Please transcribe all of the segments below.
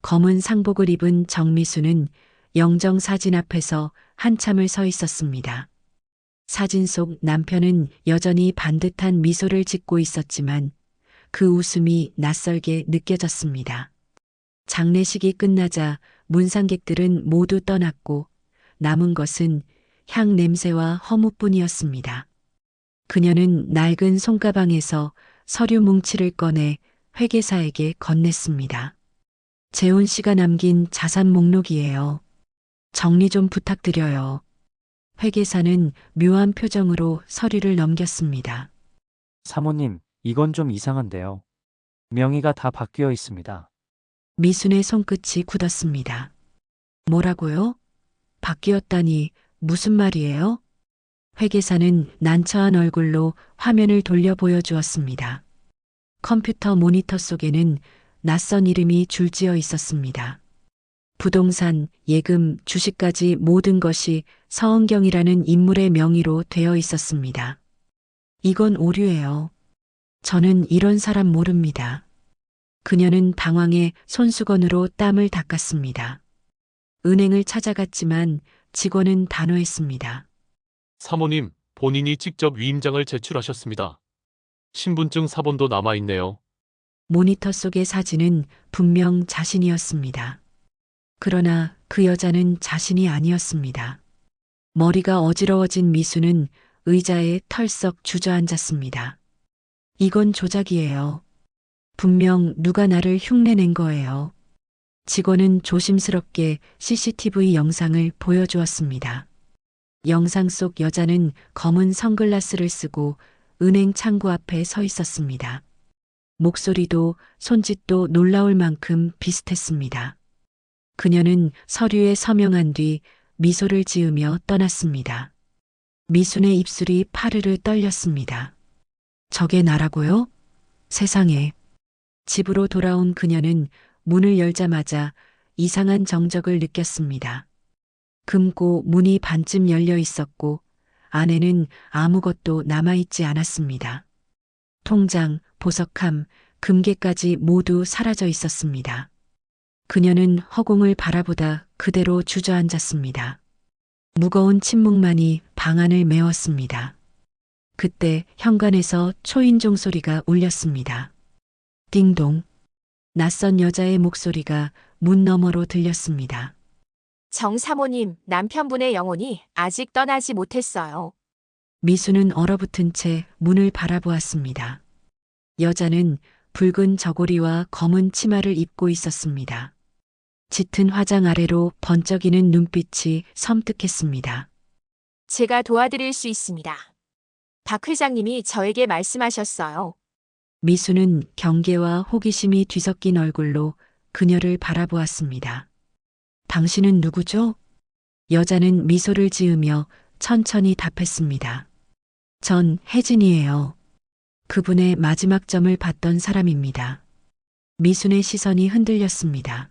검은 상복을 입은 정미수는 영정 사진 앞에서 한참을 서 있었습니다. 사진 속 남편은 여전히 반듯한 미소를 짓고 있었지만 그 웃음이 낯설게 느껴졌습니다. 장례식이 끝나자 문상객들은 모두 떠났고 남은 것은 향 냄새와 허무뿐이었습니다. 그녀는 낡은 손가방에서 서류 뭉치를 꺼내 회계사에게 건넸습니다. 재훈 씨가 남긴 자산 목록이에요. 정리 좀 부탁드려요. 회계사는 묘한 표정으로 서류를 넘겼습니다. 사모님, 이건 좀 이상한데요. 명의가 다 바뀌어 있습니다. 미순의 손끝이 굳었습니다. 뭐라고요? 바뀌었다니 무슨 말이에요? 회계사는 난처한 얼굴로 화면을 돌려 보여주었습니다. 컴퓨터 모니터 속에는 낯선 이름이 줄지어 있었습니다. 부동산, 예금, 주식까지 모든 것이 서은경이라는 인물의 명의로 되어 있었습니다. 이건 오류예요. 저는 이런 사람 모릅니다. 그녀는 당황해 손수건으로 땀을 닦았습니다. 은행을 찾아갔지만 직원은 단호했습니다. 사모님, 본인이 직접 위임장을 제출하셨습니다. 신분증 사본도 남아있네요. 모니터 속의 사진은 분명 자신이었습니다. 그러나 그 여자는 자신이 아니었습니다. 머리가 어지러워진 미수는 의자에 털썩 주저앉았습니다. 이건 조작이에요. 분명 누가 나를 흉내낸 거예요. 직원은 조심스럽게 CCTV 영상을 보여주었습니다. 영상 속 여자는 검은 선글라스를 쓰고 은행 창구 앞에 서 있었습니다. 목소리도 손짓도 놀라울 만큼 비슷했습니다. 그녀는 서류에 서명한 뒤 미소를 지으며 떠났습니다. 미순의 입술이 파르르 떨렸습니다. 저게 나라고요? 세상에. 집으로 돌아온 그녀는 문을 열자마자 이상한 정적을 느꼈습니다. 금고 문이 반쯤 열려 있었고 안에는 아무것도 남아있지 않았습니다. 통장, 보석함, 금괴까지 모두 사라져 있었습니다. 그녀는 허공을 바라보다 그대로 주저앉았습니다. 무거운 침묵만이 방 안을 메웠습니다. 그때 현관에서 초인종 소리가 울렸습니다. 띵동. 낯선 여자의 목소리가 문 너머로 들렸습니다. 정 사모님, 남편분의 영혼이 아직 떠나지 못했어요. 미수는 얼어붙은 채 문을 바라보았습니다. 여자는 붉은 저고리와 검은 치마를 입고 있었습니다. 짙은 화장 아래로 번쩍이는 눈빛이 섬뜩했습니다. 제가 도와드릴 수 있습니다. 박 회장님이 저에게 말씀하셨어요. 미수는 경계와 호기심이 뒤섞인 얼굴로 그녀를 바라보았습니다. 당신은 누구죠? 여자는 미소를 지으며 천천히 답했습니다. 전 혜진이에요. 그분의 마지막 점을 봤던 사람입니다. 미순의 시선이 흔들렸습니다.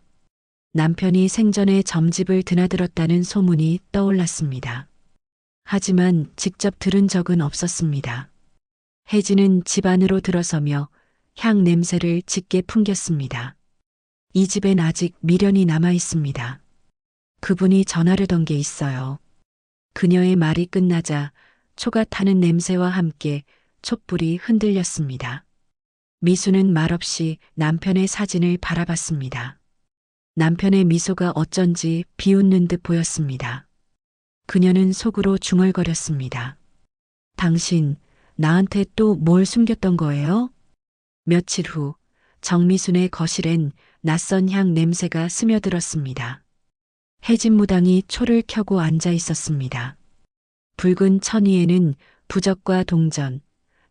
남편이 생전에 점집을 드나들었다는 소문이 떠올랐습니다. 하지만 직접 들은 적은 없었습니다. 혜진은 집 안으로 들어서며 향 냄새를 짙게 풍겼습니다. 이 집엔 아직 미련이 남아 있습니다. 그분이 전화를 던 게 있어요. 그녀의 말이 끝나자 초가 타는 냄새와 함께 촛불이 흔들렸습니다. 미수는 말없이 남편의 사진을 바라봤습니다. 남편의 미소가 어쩐지 비웃는 듯 보였습니다. 그녀는 속으로 중얼거렸습니다. 당신, 나한테 또 뭘 숨겼던 거예요? 며칠 후 정미순의 거실엔 낯선 향 냄새가 스며들었습니다. 혜진 무당이 초를 켜고 앉아 있었습니다. 붉은 천위에는 부적과 동전,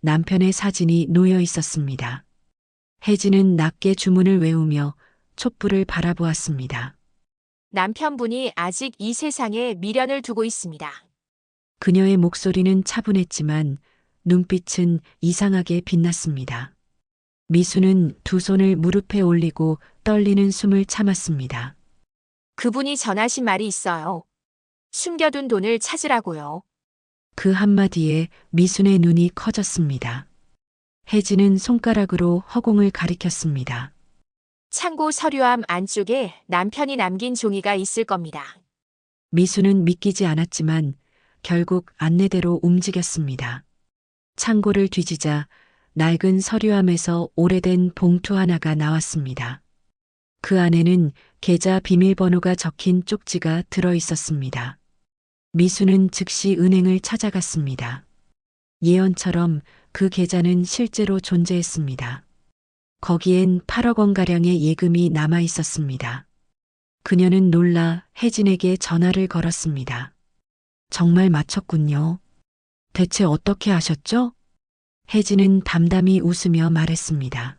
남편의 사진이 놓여 있었습니다. 혜진은 낮게 주문을 외우며 촛불을 바라보았습니다. 남편분이 아직 이 세상에 미련을 두고 있습니다. 그녀의 목소리는 차분했지만 눈빛은 이상하게 빛났습니다. 미수는 두 손을 무릎에 올리고 떨리는 숨을 참았습니다. 그분이 전하신 말이 있어요. 숨겨둔 돈을 찾으라고요. 그 한마디에 미순의 눈이 커졌습니다. 혜진은 손가락으로 허공을 가리켰습니다. 창고 서류함 안쪽에 남편이 남긴 종이가 있을 겁니다. 미수는 믿기지 않았지만 결국 안내대로 움직였습니다. 창고를 뒤지자 낡은 서류함에서 오래된 봉투 하나가 나왔습니다. 그 안에는 계좌 비밀번호가 적힌 쪽지가 들어 있었습니다. 미수는 즉시 은행을 찾아갔습니다. 예언처럼 그 계좌는 실제로 존재했습니다. 거기엔 8억 원가량의 예금이 남아 있었습니다. 그녀는 놀라 혜진에게 전화를 걸었습니다. 정말 맞췄군요. 대체 어떻게 하셨죠? 혜진은 담담히 웃으며 말했습니다.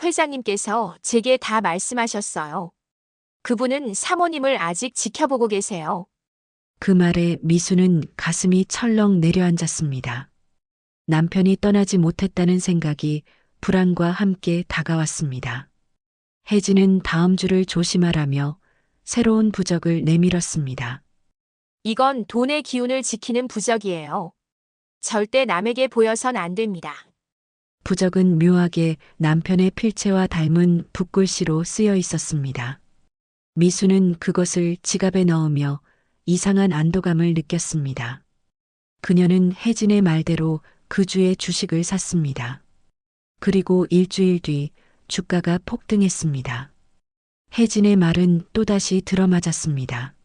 회장님께서 제게 다 말씀하셨어요. 그분은 사모님을 아직 지켜보고 계세요. 그 말에 미수는 가슴이 철렁 내려앉았습니다. 남편이 떠나지 못했다는 생각이 불안과 함께 다가왔습니다. 혜진은 다음 주를 조심하라며 새로운 부적을 내밀었습니다. 이건 돈의 기운을 지키는 부적이에요. 절대 남에게 보여선 안 됩니다. 부적은 묘하게 남편의 필체와 닮은 붓글씨로 쓰여 있었습니다. 미수는 그것을 지갑에 넣으며 이상한 안도감을 느꼈습니다. 그녀는 혜진의 말대로 그 주에 주식을 샀습니다. 그리고 일주일 뒤 주가가 폭등했습니다. 혜진의 말은 또다시 들어맞았습니다.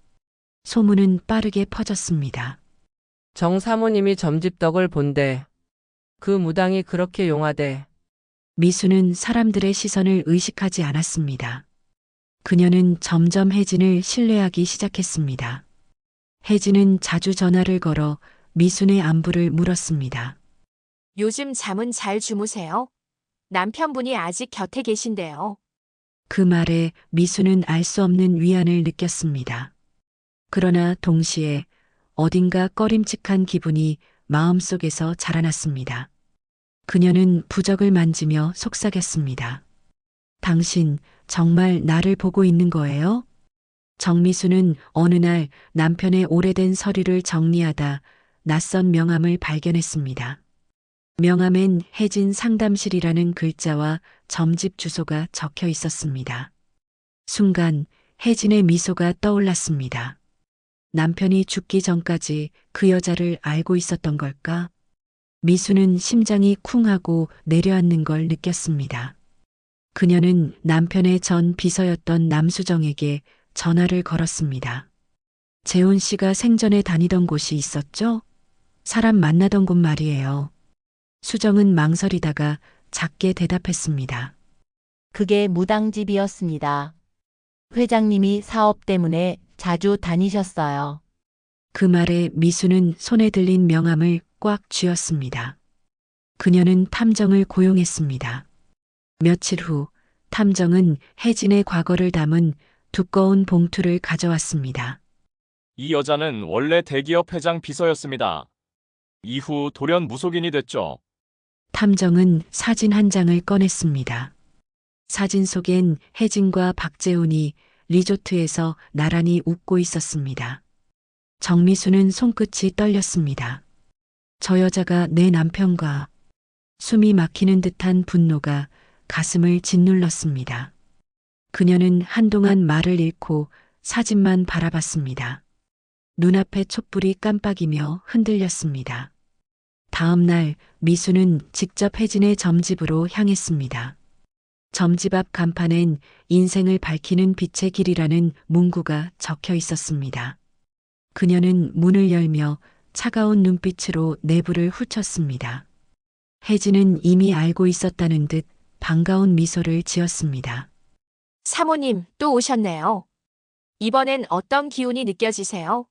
소문은 빠르게 퍼졌습니다. 정 사모님이 점집덕을 본대. 그 무당이 그렇게 용하대. 미수는 사람들의 시선을 의식하지 않았습니다. 그녀는 점점 혜진을 신뢰하기 시작했습니다. 혜진은 자주 전화를 걸어 미순의 안부를 물었습니다. 요즘 잠은 잘 주무세요? 남편분이 아직 곁에 계신데요. 그 말에 미수는 알 수 없는 위안을 느꼈습니다. 그러나 동시에 어딘가 꺼림칙한 기분이 마음속에서 자라났습니다. 그녀는 부적을 만지며 속삭였습니다. 당신 정말 나를 보고 있는 거예요? 정미수는 어느 날 남편의 오래된 서류를 정리하다 낯선 명함을 발견했습니다. 명함엔 혜진 상담실이라는 글자와 점집 주소가 적혀 있었습니다. 순간 혜진의 미소가 떠올랐습니다. 남편이 죽기 전까지 그 여자를 알고 있었던 걸까? 미수는 심장이 쿵하고 내려앉는 걸 느꼈습니다. 그녀는 남편의 전 비서였던 남수정에게 전화를 걸었습니다. 재훈 씨가 생전에 다니던 곳이 있었죠? 사람 만나던 곳 말이에요. 수정은 망설이다가 작게 대답했습니다. 그게 무당집이었습니다. 회장님이 사업 때문에 자주 다니셨어요. 그 말에 미수는 손에 들린 명함을 꽉 쥐었습니다. 그녀는 탐정을 고용했습니다. 며칠 후 탐정은 혜진의 과거를 담은 두꺼운 봉투를 가져왔습니다. 이 여자는 원래 대기업 회장 비서였습니다. 이후 돌연 무속인이 됐죠. 탐정은 사진 한 장을 꺼냈습니다. 사진 속엔 혜진과 박재훈이 리조트에서 나란히 웃고 있었습니다. 정미수는 손끝이 떨렸습니다. 저 여자가 내 남편과 숨이 막히는 듯한 분노가 가슴을 짓눌렀습니다. 그녀는 한동안 말을 잃고 사진만 바라봤습니다. 눈앞의 촛불이 깜빡이며 흔들렸습니다. 다음 날 미수는 직접 혜진의 점집으로 향했습니다. 점집 앞 간판엔 인생을 밝히는 빛의 길이라는 문구가 적혀 있었습니다. 그녀는 문을 열며 차가운 눈빛으로 내부를 훑었습니다. 혜진은 이미 알고 있었다는 듯 반가운 미소를 지었습니다. 사모님, 또 오셨네요. 이번엔 어떤 기운이 느껴지세요?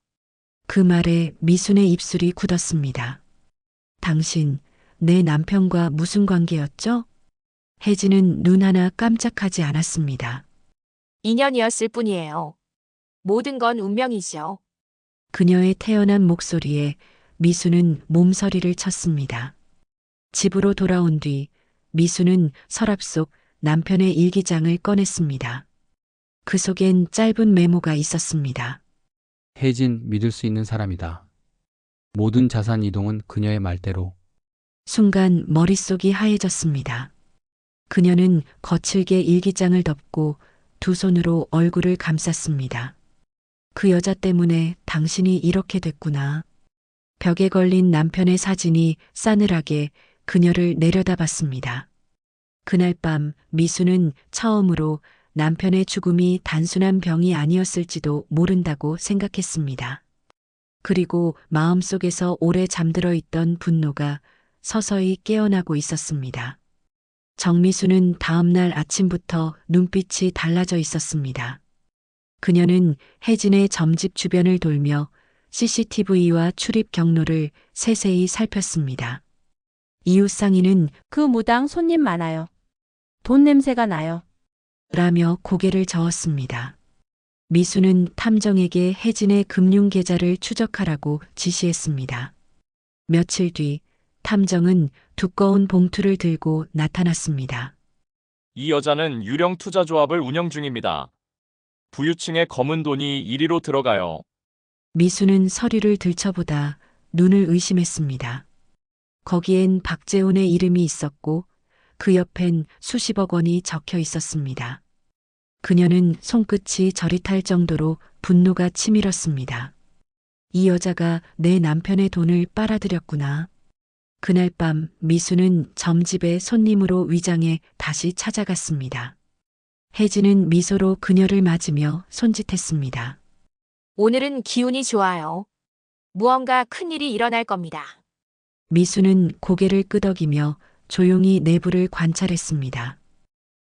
그 말에 미순의 입술이 굳었습니다. 당신, 내 남편과 무슨 관계였죠? 혜진은 눈 하나 깜짝하지 않았습니다. 인연이었을 뿐이에요. 모든 건 운명이죠. 그녀의 태연한 목소리에 미수는 몸서리를 쳤습니다. 집으로 돌아온 뒤 미수는 서랍 속 남편의 일기장을 꺼냈습니다. 그 속엔 짧은 메모가 있었습니다. 혜진 믿을 수 있는 사람이다. 모든 자산 이동은 그녀의 말대로. 순간 머릿속이 하얘졌습니다. 그녀는 거칠게 일기장을 덮고 두 손으로 얼굴을 감쌌습니다. 그 여자 때문에 당신이 이렇게 됐구나. 벽에 걸린 남편의 사진이 싸늘하게 그녀를 내려다봤습니다. 그날 밤 미수는 처음으로 남편의 죽음이 단순한 병이 아니었을지도 모른다고 생각했습니다. 그리고 마음속에서 오래 잠들어 있던 분노가 서서히 깨어나고 있었습니다. 정미수는 다음날 아침부터 눈빛이 달라져 있었습니다. 그녀는 혜진의 점집 주변을 돌며 CCTV와 출입 경로를 세세히 살폈습니다. 이웃 상인은 그 무당 손님 많아요. 돈 냄새가 나요. 라며 고개를 저었습니다. 미수는 탐정에게 혜진의 금융 계좌를 추적하라고 지시했습니다. 며칠 뒤 탐정은 두꺼운 봉투를 들고 나타났습니다. 이 여자는 유령 투자조합을 운영 중입니다. 부유층의 검은 돈이 이리로 들어가요. 미수는 서류를 들춰보다 눈을 의심했습니다. 거기엔 박재훈의 이름이 있었고 그 옆엔 수십억 원이 적혀 있었습니다. 그녀는 손끝이 저릿할 정도로 분노가 치밀었습니다. 이 여자가 내 남편의 돈을 빨아들였구나. 그날 밤 미수는 점집에 손님으로 위장해 다시 찾아갔습니다. 혜진은 미소로 그녀를 맞으며 손짓했습니다. 오늘은 기운이 좋아요. 무언가 큰일이 일어날 겁니다. 미수는 고개를 끄덕이며 조용히 내부를 관찰했습니다.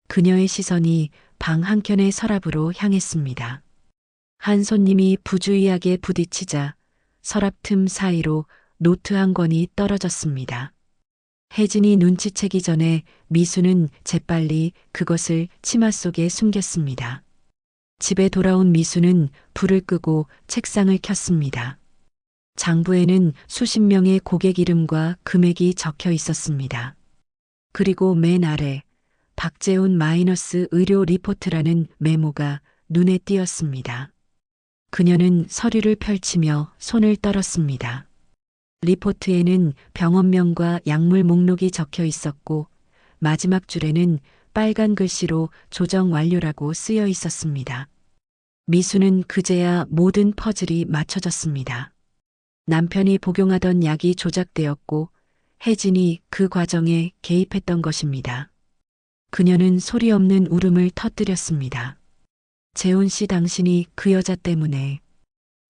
그녀의 시선이 방 한켠의 서랍으로 향했습니다. 한 손님이 부주의하게 부딪히자 서랍 틈 사이로 노트 한 권이 떨어졌습니다. 혜진이 눈치채기 전에 미수는 재빨리 그것을 치마 속에 숨겼습니다. 집에 돌아온 미수는 불을 끄고 책상을 켰습니다. 장부에는 수십 명의 고객 이름과 금액이 적혀 있었습니다. 그리고 맨 아래 박재훈 마이너스 의료 리포트라는 메모가 눈에 띄었습니다. 그녀는 서류를 펼치며 손을 떨었습니다. 리포트에는 병원명과 약물 목록이 적혀 있었고 마지막 줄에는 빨간 글씨로 조정 완료라고 쓰여 있었습니다. 미수는 그제야 모든 퍼즐이 맞춰졌습니다. 남편이 복용하던 약이 조작되었고 혜진이 그 과정에 개입했던 것입니다. 그녀는 소리 없는 울음을 터뜨렸습니다. 재훈 씨 당신이 그 여자 때문에.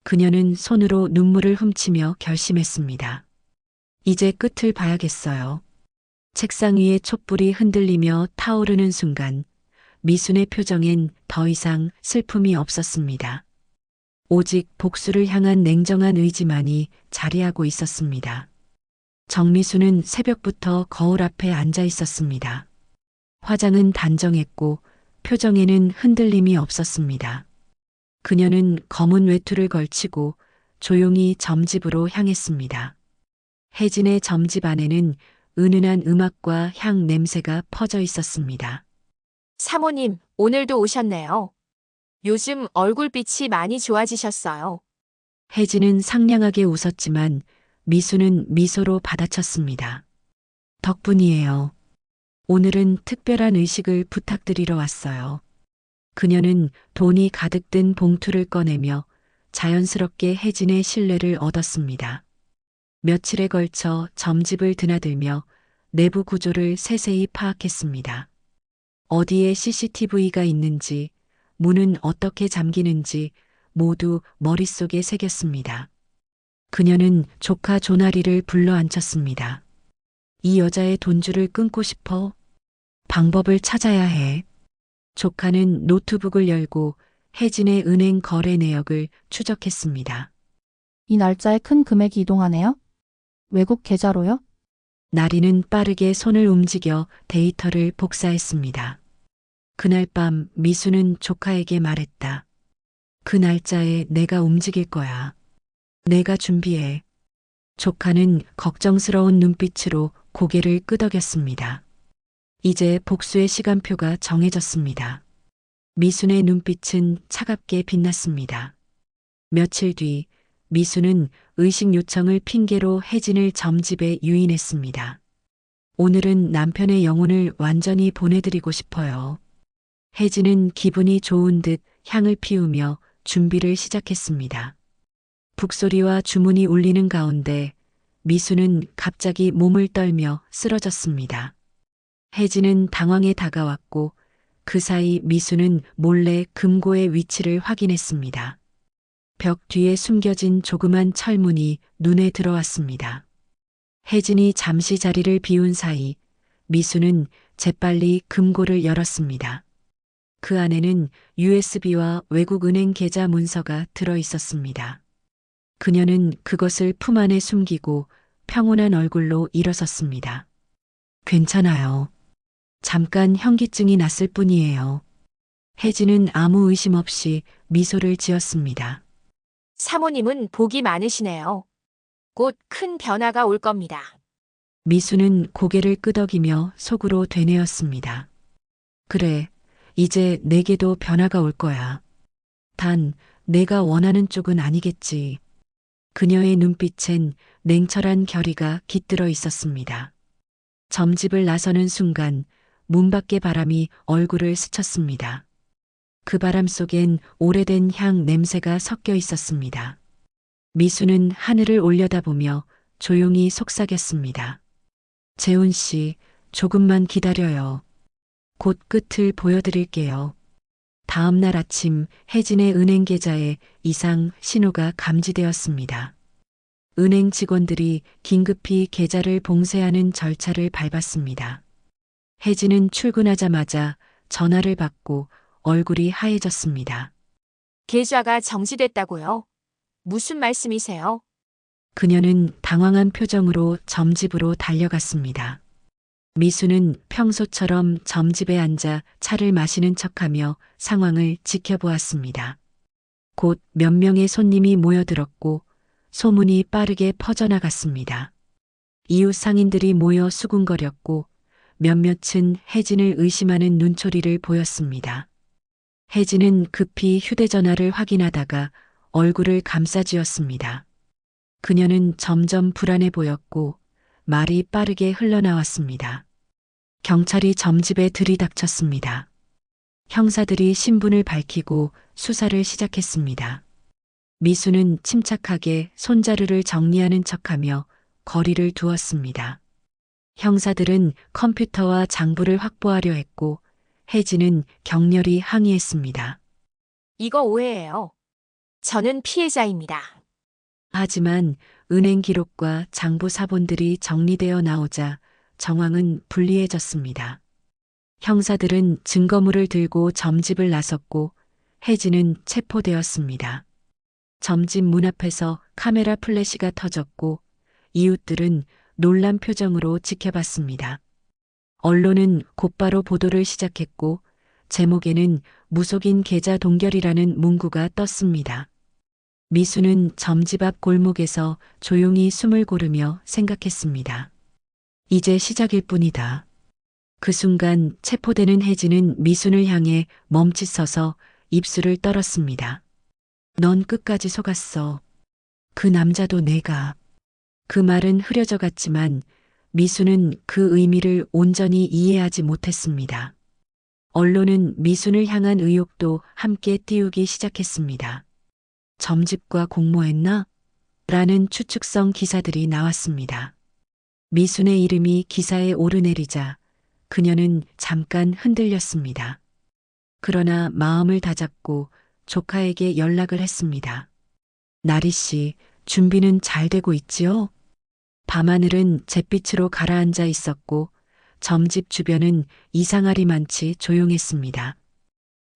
그녀는 손으로 눈물을 훔치며 결심했습니다. 이제 끝을 봐야겠어요. 책상 위에 촛불이 흔들리며 타오르는 순간 미순의 표정엔 더 이상 슬픔이 없었습니다. 오직 복수를 향한 냉정한 의지만이 자리하고 있었습니다. 정미수는 새벽부터 거울 앞에 앉아 있었습니다. 화장은 단정했고 표정에는 흔들림이 없었습니다. 그녀는 검은 외투를 걸치고 조용히 점집으로 향했습니다. 혜진의 점집 안에는 은은한 음악과 향 냄새가 퍼져 있었습니다. 사모님, 오늘도 오셨네요. 요즘 얼굴빛이 많이 좋아지셨어요. 혜진은 상냥하게 웃었지만 미수는 미소로 받아쳤습니다. 덕분이에요. 오늘은 특별한 의식을 부탁드리러 왔어요. 그녀는 돈이 가득 든 봉투를 꺼내며 자연스럽게 혜진의 신뢰를 얻었습니다. 며칠에 걸쳐 점집을 드나들며 내부 구조를 세세히 파악했습니다. 어디에 CCTV가 있는지, 문은 어떻게 잠기는지 모두 머릿속에 새겼습니다. 그녀는 조카 조나리를 불러 앉혔습니다. 이 여자의 돈줄을 끊고 싶어? 방법을 찾아야 해. 조카는 노트북을 열고 혜진의 은행 거래 내역을 추적했습니다. 이 날짜에 큰 금액이 이동하네요? 외국 계좌로요? 나리는 빠르게 손을 움직여 데이터를 복사했습니다. 그날 밤 미수는 조카에게 말했다. 그 날짜에 내가 움직일 거야. 내가 준비해. 조카는 걱정스러운 눈빛으로 고개를 끄덕였습니다. 이제 복수의 시간표가 정해졌습니다. 미순의 눈빛은 차갑게 빛났습니다. 며칠 뒤 미수는 의식 요청을 핑계로 혜진을 점집에 유인했습니다. 오늘은 남편의 영혼을 완전히 보내드리고 싶어요. 혜진은 기분이 좋은 듯 향을 피우며 준비를 시작했습니다. 북소리와 주문이 울리는 가운데 미수는 갑자기 몸을 떨며 쓰러졌습니다. 혜진은 당황해 다가왔고 그 사이 미수는 몰래 금고의 위치를 확인했습니다. 벽 뒤에 숨겨진 조그만 철문이 눈에 들어왔습니다. 혜진이 잠시 자리를 비운 사이 미수는 재빨리 금고를 열었습니다. 그 안에는 USB와 외국 은행 계좌 문서가 들어 있었습니다. 그녀는 그것을 품 안에 숨기고 평온한 얼굴로 일어섰습니다. 괜찮아요. 잠깐 현기증이 났을 뿐이에요. 혜진은 아무 의심 없이 미소를 지었습니다. 사모님은 복이 많으시네요. 곧 큰 변화가 올 겁니다. 미수는 고개를 끄덕이며 속으로 되뇌었습니다. 그래, 이제 내게도 변화가 올 거야. 단, 내가 원하는 쪽은 아니겠지. 그녀의 눈빛엔 냉철한 결의가 깃들어 있었습니다. 점집을 나서는 순간 문 밖의 바람이 얼굴을 스쳤습니다. 그 바람 속엔 오래된 향 냄새가 섞여 있었습니다. 미수는 하늘을 올려다보며 조용히 속삭였습니다. 재훈 씨, 조금만 기다려요. 곧 끝을 보여드릴게요. 다음 날 아침 혜진의 은행 계좌에 이상 신호가 감지되었습니다. 은행 직원들이 긴급히 계좌를 봉쇄하는 절차를 밟았습니다. 혜진은 출근하자마자 전화를 받고 얼굴이 하얘졌습니다. 계좌가 정지됐다고요? 무슨 말씀이세요? 그녀는 당황한 표정으로 점집으로 달려갔습니다. 미수는 평소처럼 점집에 앉아 차를 마시는 척하며 상황을 지켜보았습니다. 곧 몇 명의 손님이 모여들었고 소문이 빠르게 퍼져나갔습니다. 이웃 상인들이 모여 수군거렸고 몇몇은 혜진을 의심하는 눈초리를 보였습니다. 혜진은 급히 휴대전화를 확인하다가 얼굴을 감싸쥐었습니다. 그녀는 점점 불안해 보였고 말이 빠르게 흘러나왔습니다. 경찰이 점집에 들이닥쳤습니다. 형사들이 신분을 밝히고 수사를 시작했습니다. 미수는 침착하게 손자루를 정리하는 척하며 거리를 두었습니다. 형사들은 컴퓨터와 장부를 확보하려 했고 혜진은 격렬히 항의했습니다. 이거 오해예요. 저는 피해자입니다. 하지만 은행 기록과 장부 사본들이 정리되어 나오자 정황은 불리해졌습니다. 형사들은 증거물을 들고 점집을 나섰고 혜진은 체포되었습니다. 점집 문 앞에서 카메라 플래시가 터졌고 이웃들은 놀란 표정으로 지켜봤습니다. 언론은 곧바로 보도를 시작했고 제목에는 무속인 계좌 동결이라는 문구가 떴습니다. 미수는 점집 앞 골목에서 조용히 숨을 고르며 생각했습니다. 이제 시작일 뿐이다. 그 순간 체포되는 혜진은 미순을 향해 멈칫서서 입술을 떨었습니다. 넌 끝까지 속았어. 그 남자도 내가. 그 말은 흐려져 갔지만 미수는 그 의미를 온전히 이해하지 못했습니다. 언론은 미순을 향한 의혹도 함께 띄우기 시작했습니다. 점집과 공모했나? 라는 추측성 기사들이 나왔습니다. 미순의 이름이 기사에 오르내리자 그녀는 잠깐 흔들렸습니다. 그러나 마음을 다잡고 조카에게 연락을 했습니다. 나리 씨, 준비는 잘 되고 있지요? 밤하늘은 잿빛으로 가라앉아 있었고 점집 주변은 이상하리만치 조용했습니다.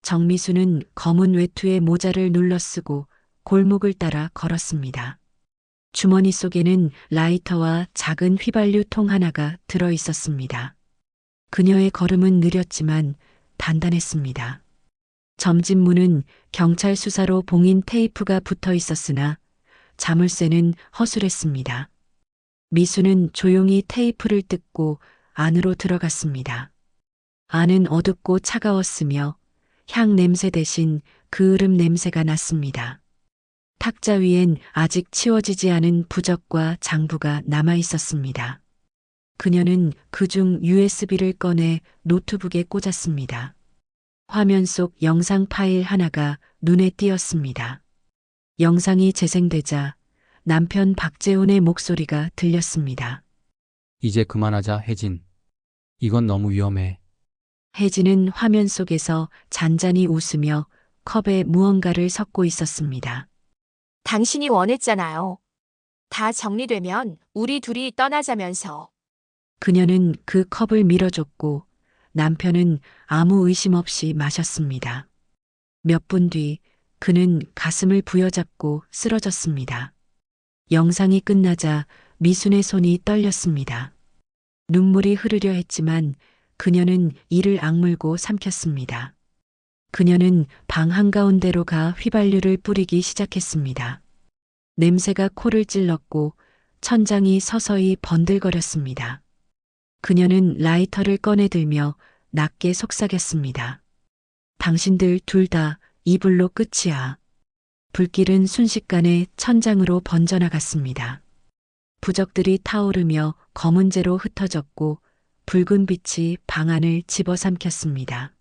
정미수는 검은 외투에 모자를 눌러쓰고 골목을 따라 걸었습니다. 주머니 속에는 라이터와 작은 휘발유통 하나가 들어 있었습니다. 그녀의 걸음은 느렸지만 단단했습니다. 점집 문은 경찰 수사로 봉인 테이프가 붙어 있었으나 자물쇠는 허술했습니다. 미수는 조용히 테이프를 뜯고 안으로 들어갔습니다. 안은 어둡고 차가웠으며 향 냄새 대신 그을음 냄새가 났습니다. 탁자 위엔 아직 치워지지 않은 부적과 장부가 남아 있었습니다. 그녀는 그중 USB를 꺼내 노트북에 꽂았습니다. 화면 속 영상 파일 하나가 눈에 띄었습니다. 영상이 재생되자 남편 박재훈의 목소리가 들렸습니다. 이제 그만하자, 혜진. 이건 너무 위험해. 혜진은 화면 속에서 잔잔히 웃으며 컵에 무언가를 섞고 있었습니다. 당신이 원했잖아요. 다 정리되면 우리 둘이 떠나자면서. 그녀는 그 컵을 밀어줬고 남편은 아무 의심 없이 마셨습니다. 몇 분 뒤 그는 가슴을 부여잡고 쓰러졌습니다. 영상이 끝나자 미순의 손이 떨렸습니다. 눈물이 흐르려 했지만 그녀는 이를 악물고 삼켰습니다. 그녀는 방 한가운데로 가 휘발유를 뿌리기 시작했습니다. 냄새가 코를 찔렀고 천장이 서서히 번들거렸습니다. 그녀는 라이터를 꺼내 들며 낮게 속삭였습니다. 당신들 둘 다 이불로 끝이야. 불길은 순식간에 천장으로 번져나갔습니다. 부적들이 타오르며 검은재로 흩어졌고 붉은 빛이 방 안을 집어삼켰습니다.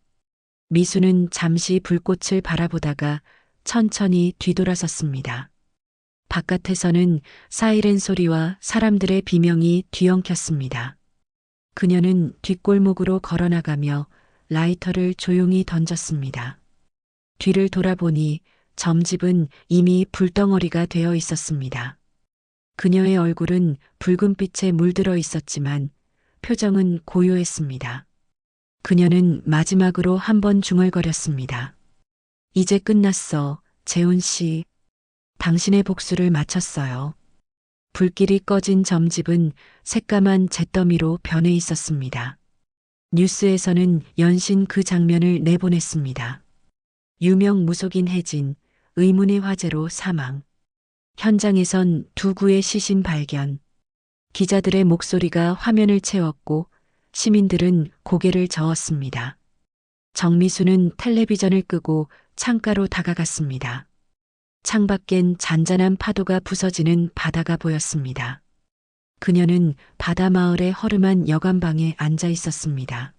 미수는 잠시 불꽃을 바라보다가 천천히 뒤돌아섰습니다. 바깥에서는 사이렌 소리와 사람들의 비명이 뒤엉켰습니다. 그녀는 뒷골목으로 걸어나가며 라이터를 조용히 던졌습니다. 뒤를 돌아보니 점집은 이미 불덩어리가 되어 있었습니다. 그녀의 얼굴은 붉은 빛에 물들어 있었지만 표정은 고요했습니다. 그녀는 마지막으로 한 번 중얼거렸습니다. 이제 끝났어, 재훈 씨. 당신의 복수를 마쳤어요. 불길이 꺼진 점집은 새까만 잿더미로 변해 있었습니다. 뉴스에서는 연신 그 장면을 내보냈습니다. 유명 무속인 혜진, 의문의 화재로 사망. 현장에선 두 구의 시신 발견. 기자들의 목소리가 화면을 채웠고 시민들은 고개를 저었습니다. 정미수는 텔레비전을 끄고 창가로 다가갔습니다. 창밖엔 잔잔한 파도가 부서지는 바다가 보였습니다. 그녀는 바다 마을의 허름한 여관방에 앉아 있었습니다.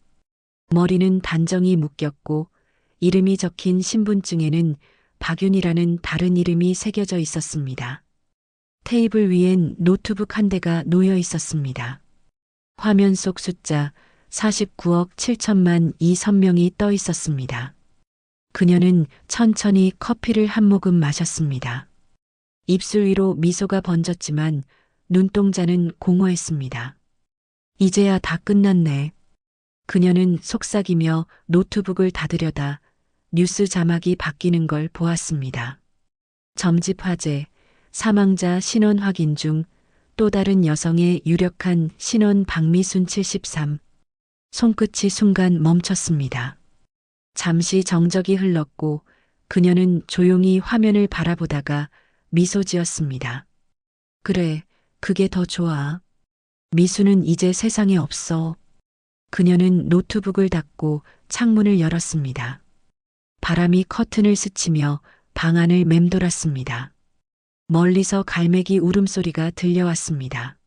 머리는 단정히 묶였고 이름이 적힌 신분증에는 박윤이라는 다른 이름이 새겨져 있었습니다. 테이블 위엔 노트북 한 대가 놓여 있었습니다. 화면 속 숫자 49억 7천만 이 선명이 떠 있었습니다. 그녀는 천천히 커피를 한 모금 마셨습니다. 입술 위로 미소가 번졌지만 눈동자는 공허했습니다. 이제야 다 끝났네. 그녀는 속삭이며 노트북을 닫으려다 뉴스 자막이 바뀌는 걸 보았습니다. 점집 화재, 사망자 신원 확인 중 또 다른 여성의 유력한 신원 박미순 73. 손끝이 순간 멈췄습니다. 잠시 정적이 흘렀고 그녀는 조용히 화면을 바라보다가 미소 지었습니다. 그래, 그게 더 좋아. 미수는 이제 세상에 없어. 그녀는 노트북을 닫고 창문을 열었습니다. 바람이 커튼을 스치며 방 안을 맴돌았습니다. 멀리서 갈매기 울음소리가 들려왔습니다.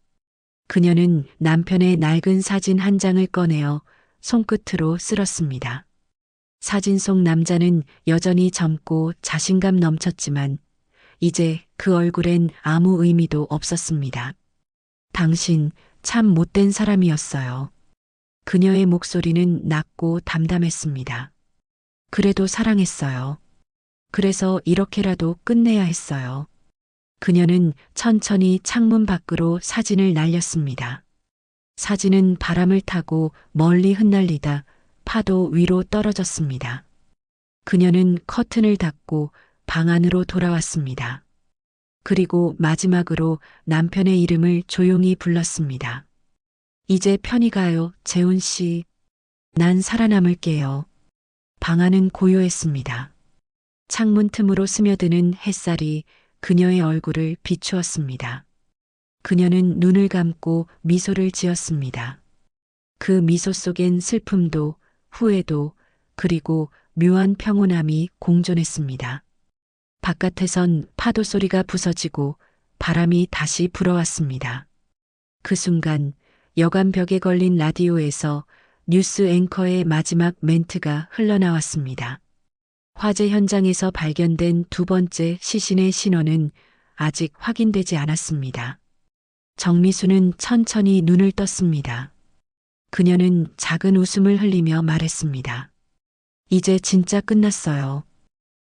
그녀는 남편의 낡은 사진 한 장을 꺼내어 손끝으로 쓸었습니다. 사진 속 남자는 여전히 젊고 자신감 넘쳤지만 이제 그 얼굴엔 아무 의미도 없었습니다. 당신 참 못된 사람이었어요. 그녀의 목소리는 낮고 담담했습니다. 그래도 사랑했어요. 그래서 이렇게라도 끝내야 했어요. 그녀는 천천히 창문 밖으로 사진을 날렸습니다. 사진은 바람을 타고 멀리 흩날리다 파도 위로 떨어졌습니다. 그녀는 커튼을 닫고 방 안으로 돌아왔습니다. 그리고 마지막으로 남편의 이름을 조용히 불렀습니다. 이제 편히 가요, 재훈 씨. 난 살아남을게요. 방 안은 고요했습니다. 창문 틈으로 스며드는 햇살이 그녀의 얼굴을 비추었습니다. 그녀는 눈을 감고 미소를 지었습니다. 그 미소 속엔 슬픔도 후회도 그리고 묘한 평온함이 공존했습니다. 바깥에선 파도 소리가 부서지고 바람이 다시 불어왔습니다. 그 순간 여관 벽에 걸린 라디오에서 뉴스 앵커의 마지막 멘트가 흘러나왔습니다. 화재 현장에서 발견된 두 번째 시신의 신원은 아직 확인되지 않았습니다. 정미수는 천천히 눈을 떴습니다. 그녀는 작은 웃음을 흘리며 말했습니다. 이제 진짜 끝났어요.